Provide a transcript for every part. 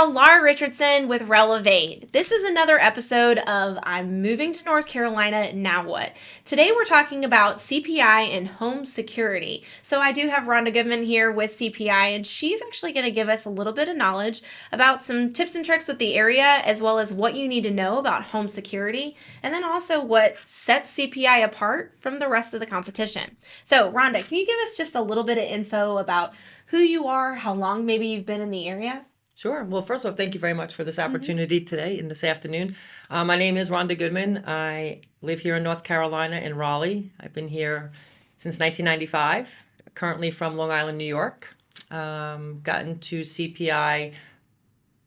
y'all. Laura Richardson with Relevate. This is another episode of I'm moving to North Carolina, now what? Today we're talking about CPI and home security. So I do have Rhonda Goodman here with CPI, and she's actually going to give us a little bit of knowledge about some tips and tricks with the area, as well as what you need to know about home security, and then also what sets CPI apart from the rest of the competition. So Rhonda, can you give us just a little bit of info about who you are, how long maybe you've been in the area? Sure. Well, first of all, thank you very much for this opportunity today and this afternoon. My name is Rhonda Goodman. I live here in North Carolina in Raleigh. I've been here since 1995, currently from Long Island, New York. Got into CPI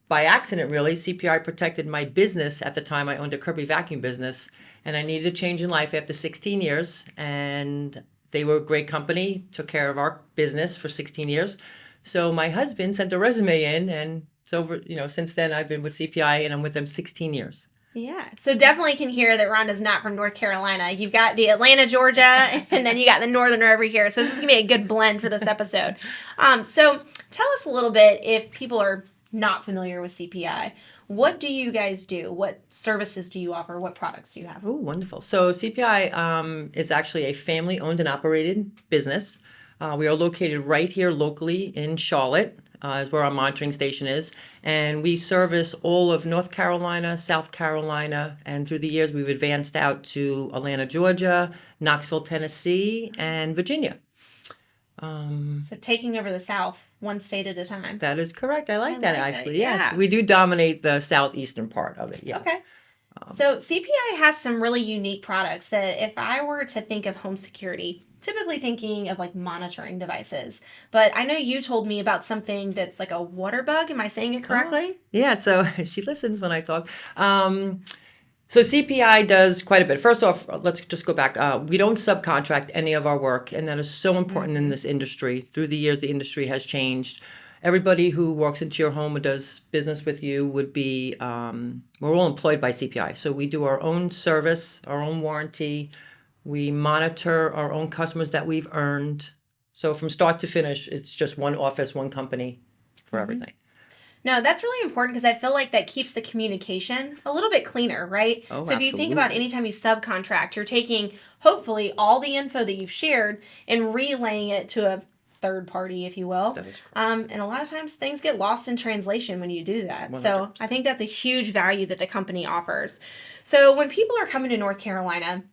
by accident, really. CPI protected my business at the time. I owned a Kirby vacuum business, and I needed a change in life after 16 years. And they were a great company, took care of our business for 16 years. So my husband sent a resume in, and it's over, since then I've been with CPI and I'm with them 16 years. Yeah. So definitely can hear that Rhonda's not from North Carolina. You've got the Atlanta, Georgia, and then you got the northerner over here. So this is going to be a good blend for this episode. So tell us a little bit, if people are not familiar with CPI, what do you guys do? What services do you offer? What products do you have? Oh, wonderful. So CPI is actually a family-owned and operated business. We are located right here locally in Charlotte, is where our monitoring station is. And we service all of North Carolina, South Carolina, and through the years we've advanced out to Atlanta, Georgia, Knoxville, Tennessee, and Virginia. So taking over the South, one state at a time. That is correct. I like that, actually. Yeah. Yes, we do dominate the southeastern part of it. Yeah. Okay. So CPI has some really unique products that if I were to think of home security, typically thinking of like monitoring devices. But I know you told me about something that's like a water bug. Am I saying it correctly? Yeah, so she listens when I talk. So CPI does quite a bit. First off, let's just go back. We don't subcontract any of our work, and that is so important in this industry. Through the years, the industry has changed. Everybody who walks into your home and does business with you would be, we're all employed by CPI. So we do our own service, our own warranty. We monitor our own customers that we've earned. So from start to finish, it's just one office, one company for everything. No, that's really important because I feel like that keeps the communication a little bit cleaner, right? Oh, so if you think about anytime you subcontract, you're taking hopefully all the info that you've shared and relaying it to a third party, if you will. And a lot of times things get lost in translation when you do that. 100%. So I think that's a huge value that the company offers. So when people are coming to North Carolina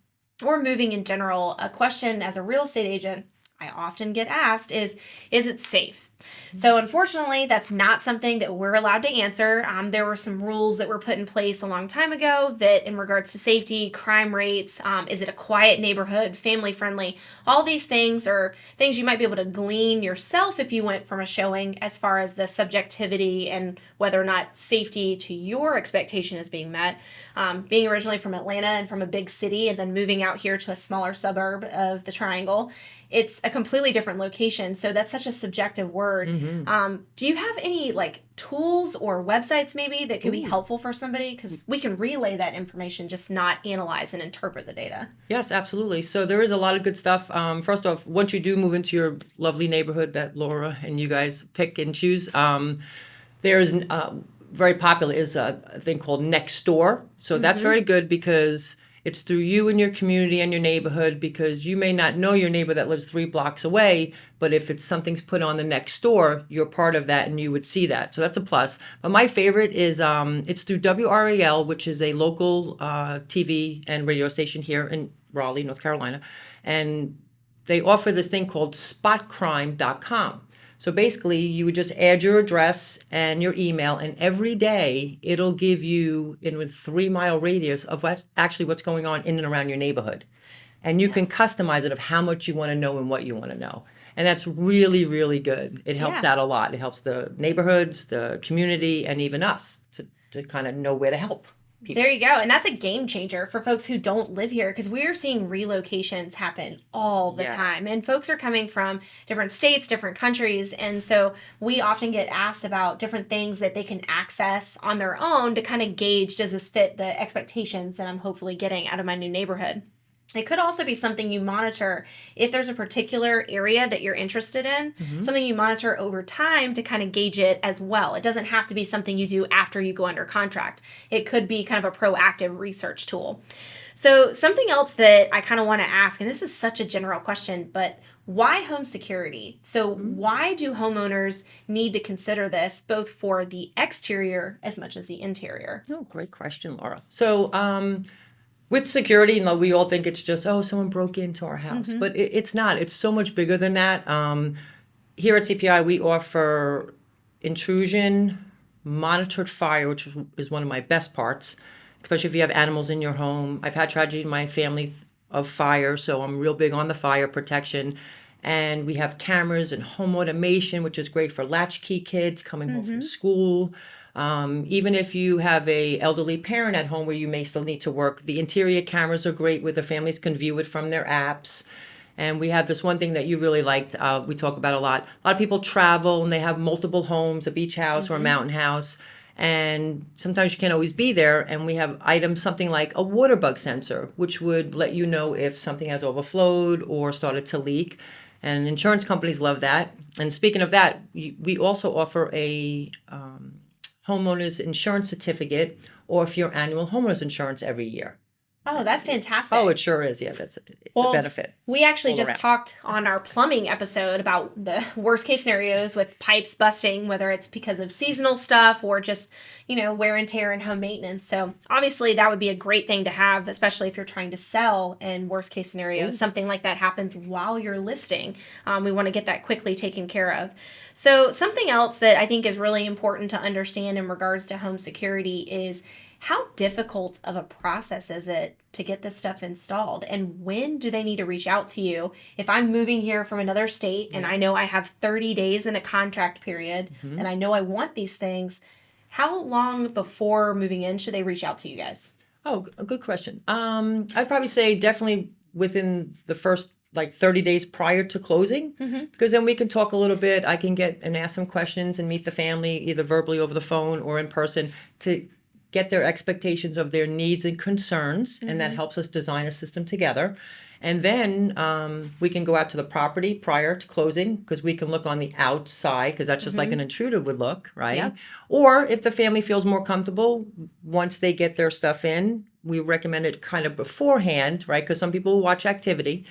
or moving in general, a question as a real estate agent I often get asked is it safe? So unfortunately, that's not something that we're allowed to answer. There were some rules that were put in place a long time ago that in regards to safety, crime rates, is it a quiet neighborhood, family friendly? All these things are things you might be able to glean yourself if you went from a showing as far as the subjectivity and whether or not safety to your expectation is being met. Being originally from Atlanta and from a big city and then moving out here to a smaller suburb of the Triangle, it's a completely different location. So that's such a subjective word. Do you have any like tools or websites maybe that could be helpful for somebody? Because we can relay that information, just not analyze and interpret the data. Yes, absolutely. So there is a lot of good stuff. First off, once you do move into your lovely neighborhood that Laura and you guys pick and choose, there's very popular is a thing called Nextdoor. So that's very good because it's through you and your community and your neighborhood, because you may not know your neighbor that lives 3 blocks away, but if it's something's put on the Nextdoor, you're part of that and you would see that. So that's a plus. But my favorite is it's through WRAL, which is a local TV and radio station here in Raleigh, North Carolina. And they offer this thing called spotcrime.com. So basically, you would just add your address and your email, and every day it'll give you in a 3-mile radius of what's going on in and around your neighborhood. And you can customize it of how much you want to know and what you want to know. And that's really, really good. It helps out a lot. It helps the neighborhoods, the community, and even us to kind of know where to help people. There you go. And that's a game changer for folks who don't live here, because we are seeing relocations happen all the time. And folks are coming from different states, different countries. And so we often get asked about different things that they can access on their own to kind of gauge, does this fit the expectations that I'm hopefully getting out of my new neighborhood? It could also be something you monitor if there's a particular area that you're interested in, something you monitor over time to kind of gauge it as well. It doesn't have to be something you do after you go under contract. It could be kind of a proactive research tool. So something else that I kind of want to ask, and this is such a general question, but why home security? So why do homeowners need to consider this both for the exterior as much as the interior? Oh, great question, Laura. So, with security, we all think it's just, oh, someone broke into our house, but it's not. It's so much bigger than that. Here at CPI, we offer intrusion, monitored fire, which is one of my best parts, especially if you have animals in your home. I've had tragedy in my family of fire, so I'm real big on the fire protection. And we have cameras and home automation, which is great for latchkey kids coming home from school. Even if you have a elderly parent at home where you may still need to work, the interior cameras are great where the families can view it from their apps. And we have this one thing that you really liked, we talk about a lot. A lot of people travel and they have multiple homes, a beach house or a mountain house. And sometimes you can't always be there. And we have items, something like a water bug sensor, which would let you know if something has overflowed or started to leak. And insurance companies love that. And speaking of that, we also offer a homeowner's insurance certificate or for your annual homeowner's insurance every year. Oh, that's fantastic. Oh, it sure is. Yeah, it's a benefit. We actually all just around. talked on our plumbing episode about the worst case scenarios with pipes busting, whether it's because of seasonal stuff or just, wear and tear and home maintenance. So obviously that would be a great thing to have, especially if you're trying to sell and worst case scenarios, something like that happens while you're listing. We want to get that quickly taken care of. So something else that I think is really important to understand in regards to home security is how difficult of a process is it to get this stuff installed? And when do they need to reach out to you? If I'm moving here from another state and I know I have 30 days in a contract period and I know I want these things, how long before moving in should they reach out to you guys? Oh, a good question. I'd probably say definitely within the first 30 days prior to closing, because then we can talk a little bit. I can get and ask some questions and meet the family either verbally over the phone or in person to get their expectations of their needs and concerns, and that helps us design a system together. And then we can go out to the property prior to closing because we can look on the outside because that's just like an intruder would look, right? Yep. Or if the family feels more comfortable, once they get their stuff in, we recommend it kind of beforehand, right? Because some people watch activity.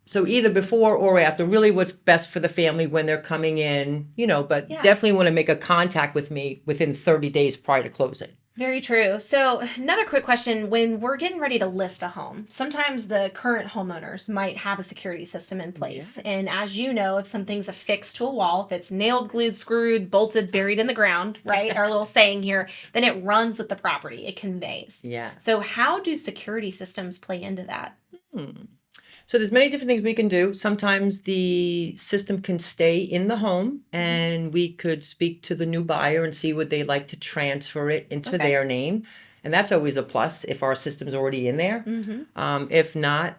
So either before or after, really what's best for the family when they're coming in, but definitely want to make a contact with me within 30 days prior to closing. Very true. So another quick question, when we're getting ready to list a home, sometimes the current homeowners might have a security system in place. Yeah. And as you know, if something's affixed to a wall, if it's nailed, glued, screwed, bolted, buried in the ground, right? Our little saying here, then it runs with the property. It conveys. Yeah. So how do security systems play into that? So there's many different things we can do. Sometimes the system can stay in the home and we could speak to the new buyer and see would they like to transfer it into their name. And that's always a plus if our system's already in there. If not,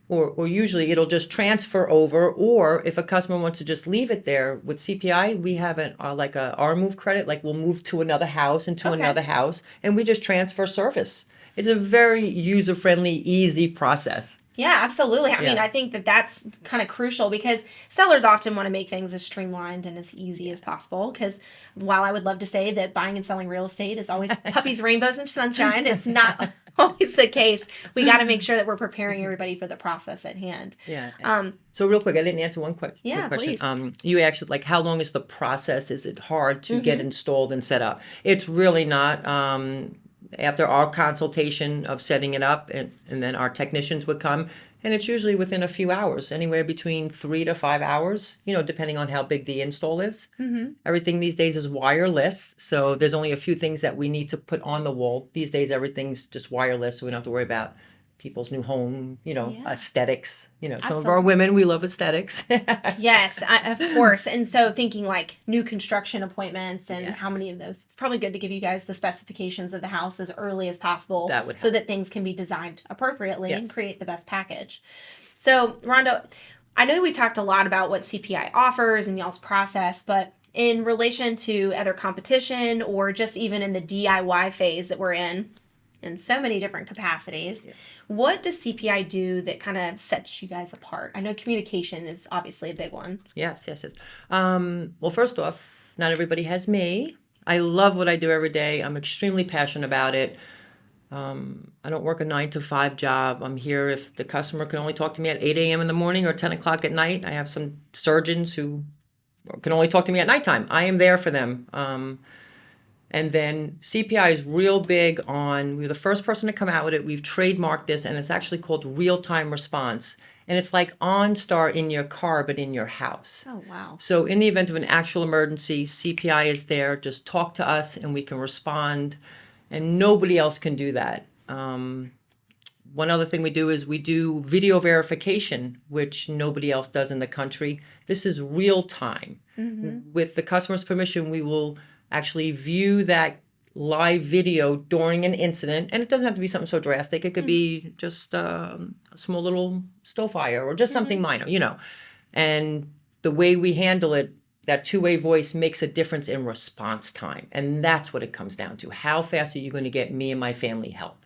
or usually it'll just transfer over, or if a customer wants to just leave it there, with CPI, we have our move credit, we'll move to another house and to another house, and we just transfer service. It's a very user-friendly, easy process. Yeah, absolutely. I mean, I think that's kind of crucial because sellers often want to make things as streamlined and as easy as possible. Because while I would love to say that buying and selling real estate is always puppies, rainbows, and sunshine, it's not always the case. We got to make sure that we're preparing everybody for the process at hand. Yeah. So real quick, I didn't answer one question. Yeah, please. You actually, how long is the process? Is it hard to get installed and set up? It's really not. After our consultation of setting it up, and then our technicians would come, and it's usually within a few hours, anywhere between 3 to 5 hours, depending on how big the install is. Everything these days is wireless, so there's only a few things that we need to put on the wall. These days, everything's just wireless, so we don't have to worry about people's new home, aesthetics. Some of our women, we love aesthetics. Yes, of course. And so thinking new construction appointments and how many of those, it's probably good to give you guys the specifications of the house as early as possible so that things can be designed appropriately and create the best package. So Rhonda, I know we talked a lot about what CPI offers and y'all's process, but in relation to other competition or just even in the DIY phase that we're in in so many different capacities. Yeah. What does CPI do that kind of sets you guys apart? I know communication is obviously a big one. Yes. Well, first off, not everybody has me. I love what I do every day. I'm extremely passionate about it. I don't work a 9-to-5 job. I'm here if the customer can only talk to me at 8 a.m. in the morning or 10 o'clock at night. I have some surgeons who can only talk to me at nighttime. I am there for them. And then CPI is real big on, we were the first person to come out with it. We've trademarked this, and it's actually called real-time response. And it's like OnStar in your car, but in your house. Oh, wow. So in the event of an actual emergency, CPI is there. Just talk to us, and we can respond. And nobody else can do that. One other thing we do is we do video verification, which nobody else does in the country. This is real time. Mm-hmm. With the customer's permission, we will actually view that live video during an incident. And it doesn't have to be something so drastic. It could be just a small little stove fire or just something minor, you know. And the way we handle it, that two-way voice makes a difference in response time. And that's what it comes down to. How fast are you going to get me and my family help?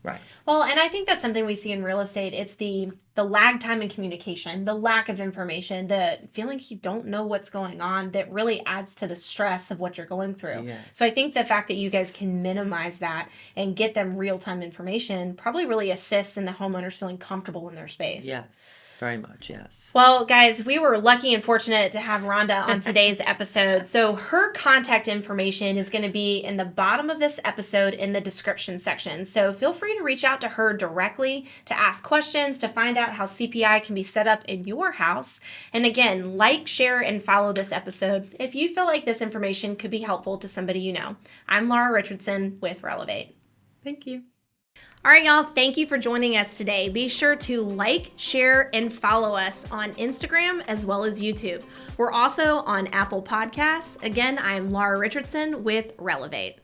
Right. Well, and I think that's something we see in real estate. It's the lag time in communication, the lack of information, the feeling you don't know what's going on that really adds to the stress of what you're going through. Yes. So I think the fact that you guys can minimize that and get them real-time information probably really assists in the homeowners feeling comfortable in their space. Yes. Very much, yes. Well, guys, we were lucky and fortunate to have Rhonda on today's episode. So her contact information is going to be in the bottom of this episode in the description section. So feel free to reach out to her directly to ask questions, to find out how CPI can be set up in your house. And again, like, share, and follow this episode if you feel like this information could be helpful to somebody you know. I'm Laura Richardson with Relevate. Thank you. All right, y'all, thank you for joining us today. Be sure to like, share, and follow us on Instagram as well as YouTube. We're also on Apple Podcasts. Again, I'm Laura Richardson with Relevate.